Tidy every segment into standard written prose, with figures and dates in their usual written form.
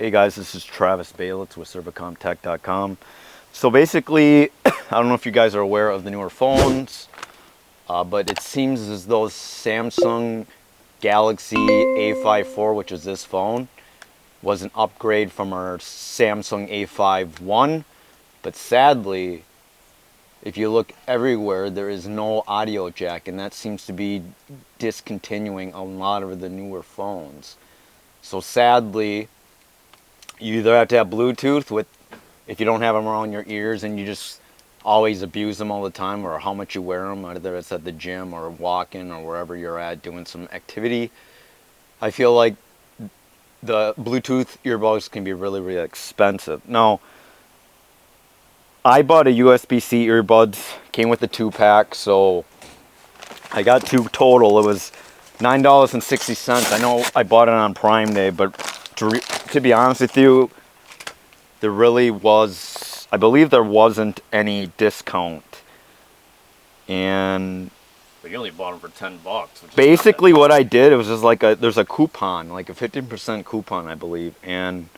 Hey guys, this is Travis Balitz with ServiCompTech.com. So basically, I don't know if you guys are aware of the newer phones, but it seems as though Samsung Galaxy A5 IV, which is this phone, was an upgrade from our Samsung A5 I. But sadly, if you look everywhere, there is no audio jack, and that seems to be discontinuing a lot of the newer phones. So sadly, you either have to have Bluetooth if you don't have them around your ears and you just always abuse them all the time, or how much you wear them, whether it's at the gym or walking or wherever you're at doing some activity. I feel like the Bluetooth earbuds can be really, really expensive. Now, I bought a USB C earbuds, came with a 2-pack, so I got 2 total. It was $9.60. I know I bought it on Prime Day, but to be honest with you, there really was, I believe there wasn't any discount. And but you only bought them for $10. Basically what I did, it was just like there's a coupon, like a 15% coupon, I believe. And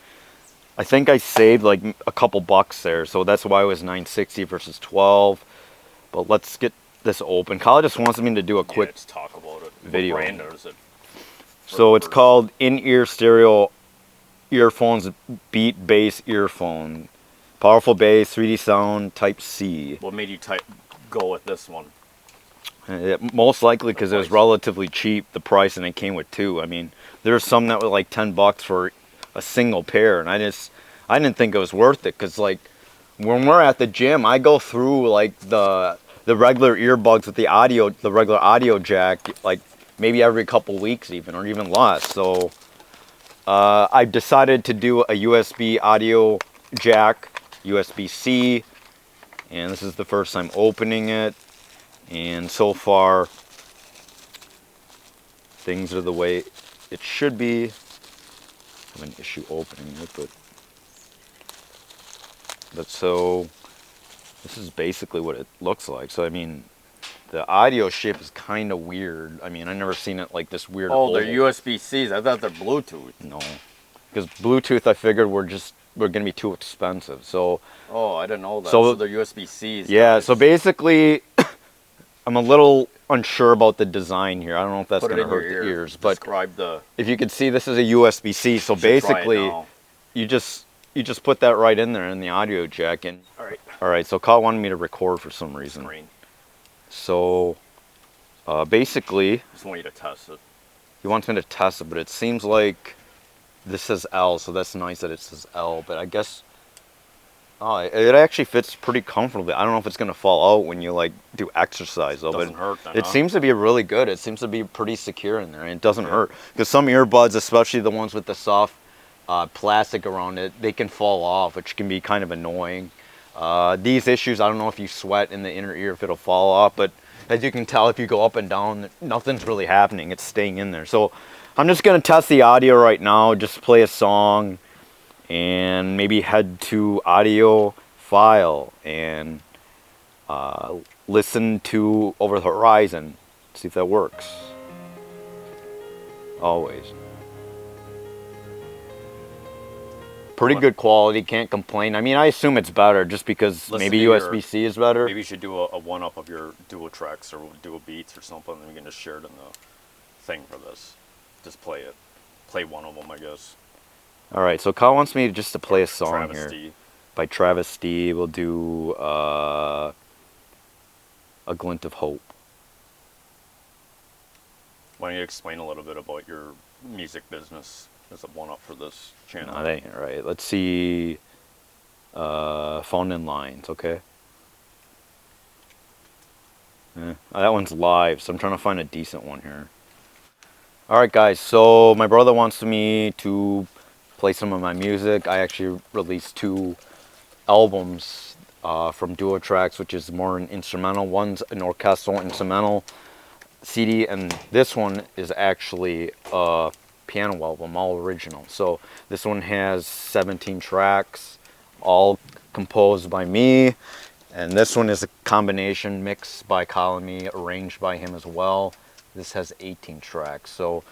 I think I saved like a couple bucks there. So that's why it was $9.60 versus $12. But let's get this open. Kyle just wants me to do a quick let's talk about it. Video. What brand is it? So it's called in-ear stereo earphones, beat bass earphone, powerful bass, 3D sound, Type C. What made you go with this one? Most likely because it was relatively cheap, the price, and it came with 2. I mean, there's some that were like $10 for a single pair, and I didn't think it was worth it, because like when we're at the gym, I go through like the regular earbuds with the regular audio jack, like maybe every couple weeks even, or even less. So I decided to do a USB audio jack, USB C, and this is the first time opening it. And so far, things are the way it should be. I have an issue opening it, but so this is basically what it looks like. So I mean, the audio shape is kind of weird. I mean, I've never seen it like this weird. Oh, they're USB-Cs. I thought they're Bluetooth. No, because Bluetooth, I figured we're gonna be too expensive. So. Oh, I didn't know that. So they're USB-Cs. Yeah. So basically, I'm a little unsure about the design here. I don't know if that's gonna hurt the ears, but if you can see, this is a USB-C. So basically, you just put that right in there in the audio jack. And all right. So Kyle wanted me to record for some reason. So basically, I just want you to test it. He wants me to test it, but it seems like this says L, so that's nice that it says L. But I guess it actually fits pretty comfortably. I don't know if it's gonna fall out when you like do exercise though. Doesn't hurt then, it seems to be really good. It seems to be pretty secure in there, and it doesn't hurt. Because some earbuds, especially the ones with the soft plastic around it, they can fall off, which can be kind of annoying. These issues, I don't know if you sweat in the inner ear if it'll fall off, but as you can tell, if you go up and down, nothing's really happening. It's staying in there. So I'm just gonna test the audio right now, just play a song and maybe head to audio file and listen to Over the Horizon, see if that works. Always. Pretty good quality, can't complain. I mean, I assume it's better just because maybe USB-C is better. Maybe you should do a one-up of your dual tracks or dual beats or something, and we can just share it in the thing for this. Just play it. Play one of them, I guess. All right, so Kyle wants me just to play a song Travis here D. by Travis D. We'll do A Glint of Hope. Why don't you explain a little bit about your music business as a one-up for this channel? No, that ain't right. Let's see. Phone in Lines, okay? That one's live, so I'm trying to find a decent one here. All right, guys, so my brother wants me to play some of my music. I actually released 2 albums from Duo Tracks, which is more an instrumental. One's an orchestral instrumental CD, and this one is actually a piano album, all original. So this one has 17 tracks, all composed by me, and this one is a combination mixed by Kyle and me, arranged by him as well. This has 18 tracks. So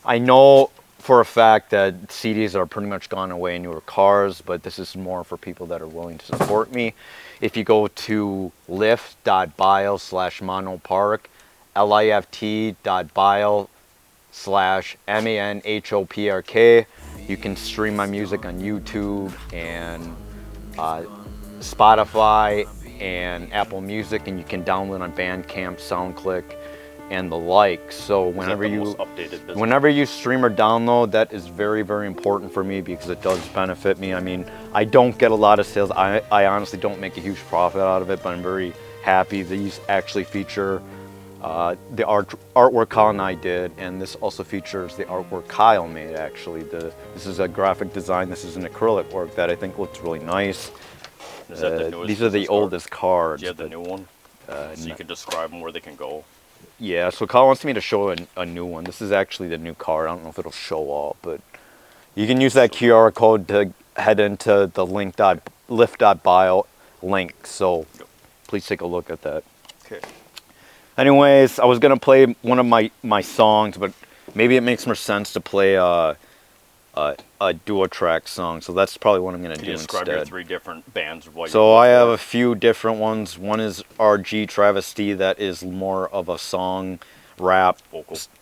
I know for a fact that CDs are pretty much gone away in newer cars, but this is more for people that are willing to support me. If you go to lift.bio/monopark, lift.bio/manhoprk, you can stream my music on YouTube and Spotify and Apple Music, and you can download on Bandcamp, SoundClick, and the like. So whenever you stream or download, that is very, very important for me because it does benefit me. I mean, I don't get a lot of sales. I honestly don't make a huge profit out of it, but I'm very happy these actually feature the artwork Kyle and I did, and this also features the artwork Kyle made. Actually, this is a graphic design. This is an acrylic work that I think looks really nice. Is that the newest? These are the oldest cards. Do you have the new one? So you can describe them where they can go. Yeah, so Kyle wants me to show a new one. This is actually the new card. I don't know if it'll show all, but you can use that QR code to head into the lift.bio link. So please take a look at that. Okay. Anyways, I was gonna play one of my songs, but maybe it makes more sense to play a duo track song. So that's probably what I'm gonna do instead. Describe your 3 different bands. So I have a few different ones. One is RG Travesty, that is more of a song, rap,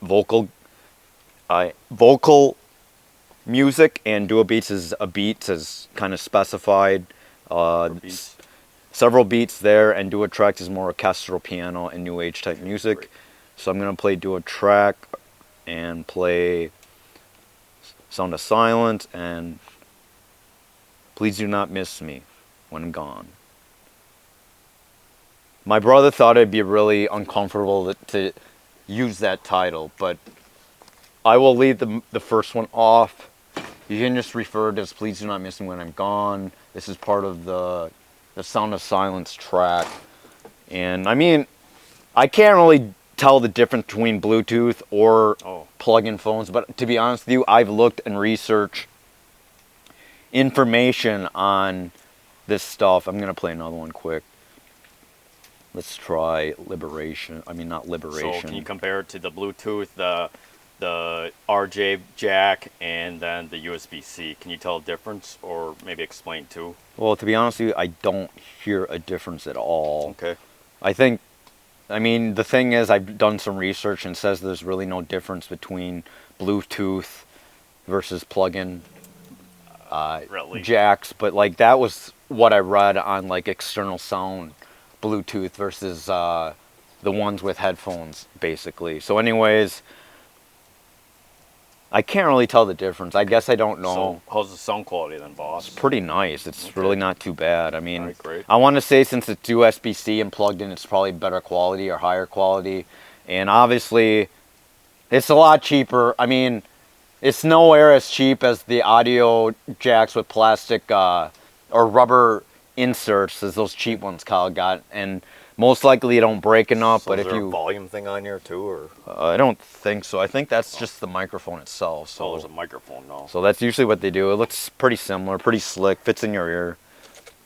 vocal music, and duo beats is a beats as kind of specified. Several beats there, and duo tracks is more orchestral, piano, and new age type music. Great. So I'm gonna play duo track and play Sound of Silence and Please Do Not Miss Me When I'm Gone. My brother thought it'd be really uncomfortable to use that title, but I will leave the first one off. You can just refer to it as Please Do Not Miss Me When I'm Gone. This is part of the Sound of Silence track. And I mean, I can't really tell the difference between Bluetooth or plug-in phones, but to be honest with you, I've looked and researched information on this stuff. I'm gonna play another one quick. Let's try Liberation. I mean, not Liberation. So can you compare it to the Bluetooth, the RJ jack, and then the USB C? Can you tell a difference, or maybe explain too? Well, to be honest with you, I don't hear a difference at all. Okay. I mean, the thing is, I've done some research and says there's really no difference between Bluetooth versus plug-in jacks, but like that was what I read on like external sound Bluetooth versus the ones with headphones, basically. So anyways, I can't really tell the difference. I guess I don't know. So how's the sound quality then, boss? It's pretty nice. It's really not too bad. I mean, great. I want to say since it's USB-C and plugged in, it's probably better quality or higher quality. And obviously, it's a lot cheaper. I mean, it's nowhere as cheap as the audio jacks with plastic or rubber inserts as those cheap ones Kyle got. And most likely you don't break enough. So but is if there you a volume thing on here too, or I don't think so. I think that's just the microphone itself. So there's a microphone now. So that's usually what they do. It looks pretty similar, pretty slick, fits in your ear.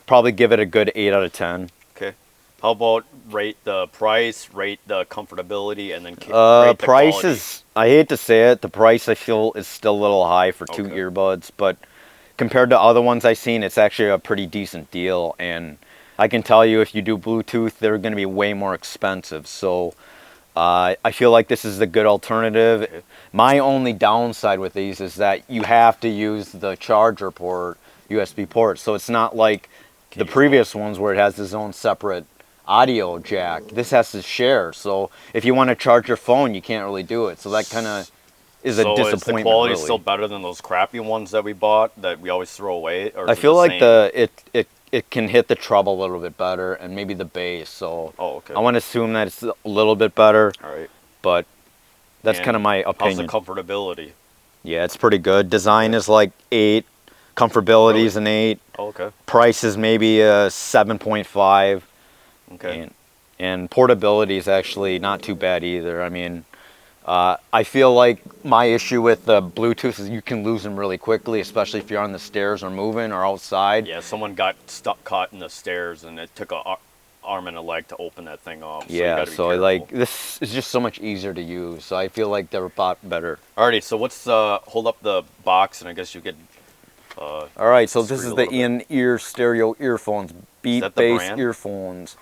Probably give it a good 8 out of 10. Okay. How about rate the price, rate the comfortability, and then rate the price quality? is, I hate to say it, the price I feel is still a little high for 2 earbuds, but compared to other ones I've seen, it's actually a pretty decent deal. And I can tell you, if you do Bluetooth, they're going to be way more expensive. So I feel like this is a good alternative. Okay. My only downside with these is that you have to use the charger port, USB port. So it's not like the previous ones where it has its own separate audio jack. This has to share. So if you want to charge your phone, you can't really do it. So that kind of is a disappointment. So is the quality really still better than those crappy ones that we bought that we always throw away? Or I feel like it can hit the treble a little bit better, and maybe the bass. So I want to assume that it's a little bit better. All right. But that's kind of my opinion. How's the comfortability? Yeah, it's pretty good. Design is like 8. Comfortability is an 8. Oh, okay. Price is maybe a 7.5. Okay. And portability is actually not too bad either. I mean, I feel like my issue with the Bluetooth is you can lose them really quickly, especially if you're on the stairs or moving or outside. Yeah, someone got caught in the stairs, and it took a arm and a leg to open that thing up. Yeah, you so I like, this is just so much easier to use. So I feel like they're a lot better. Alrighty, so what's hold up the box and I guess you could. All right, so this screw is a the little bit. in-ear stereo earphones, beat-based brand? earphones.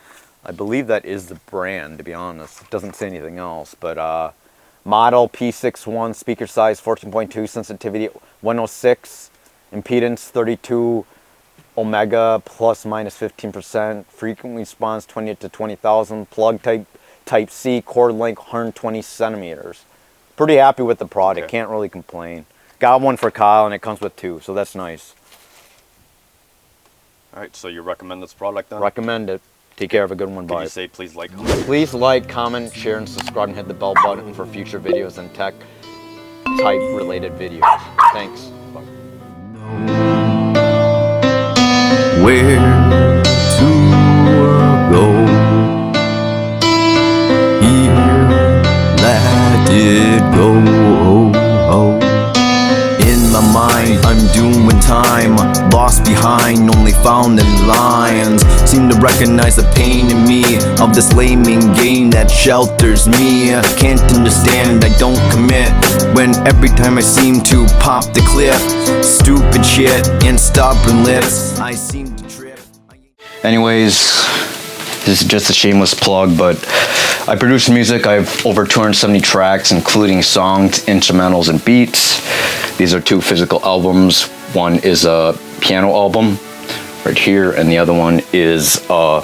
I believe that is the brand, to be honest. It doesn't say anything else, but model P61, speaker size 14.2, sensitivity 106, impedance 32 ohmega plus minus 15%, frequency response 20 to 20,000, plug type C, cord length 120 centimeters. Pretty happy with the product, Okay. can't really complain. Got one for Kyle and it comes with two, so that's nice. Alright, so you recommend this product then? Recommend it. Take care, have a good one, Could bye. you say please like, comment? Please like, comment, share, and subscribe, and hit the bell button for future videos and tech type related videos. Thanks. Bye. Where to go? Here, let it go. In my mind, I'm doing time, lost behind, only found in lines. Seem to recognize the pain in me of this laming game that shelters me. Can't understand, I don't commit when every time I seem to pop the cliff. Stupid shit and stubborn lips, I seem to trip. Anyways, this is just a shameless plug, but I produce music. I have over 270 tracks, including songs, instrumentals, and beats. These are 2 physical albums. One is a piano album right here, and the other one is a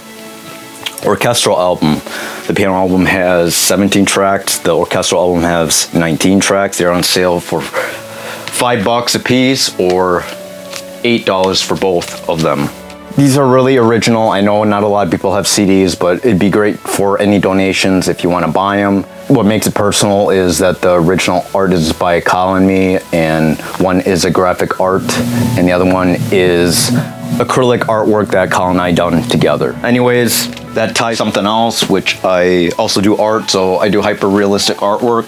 orchestral album. The piano album has 17 tracks. The orchestral album has 19 tracks. They're on sale for $5 a piece or $8 for both of them. These are really original. I know not a lot of people have CDs, but it'd be great for any donations if you want to buy them. What makes it personal is that the original art is by Kyle and me, and one is a graphic art, and the other one is acrylic artwork that Kyle and I done together. Anyways, that ties something else, which I also do art, so I do hyper-realistic artwork.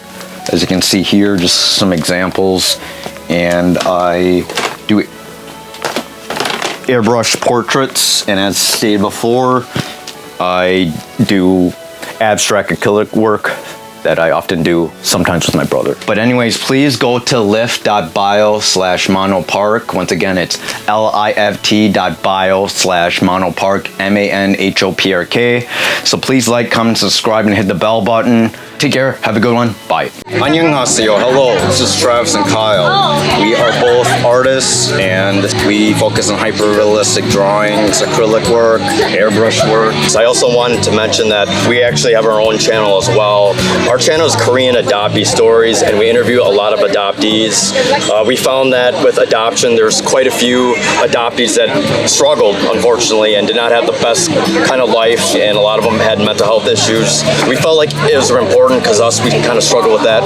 As you can see here, just some examples, and I do airbrush portraits, and as stated before, I do abstract acrylic work that I often do sometimes with my brother. But anyways, please go to lift.bio/monopark. Once again, it's lift.bio/monopark, MANHOPRK. So please like, comment, subscribe, and hit the bell button. Take care, have a good one, bye. 안녕하세요, hello, this is Travis and Kyle. We are both artists and we focus on hyper-realistic drawings, acrylic work, airbrush work. So I also wanted to mention that we actually have our own channel as well. Our channel is Korean Adoptee Stories, and we interview a lot of adoptees. We found that with adoption, there's quite a few adoptees that struggled, unfortunately, and did not have the best kind of life, and a lot of them had mental health issues. We felt like it was important because we kind of struggle with that.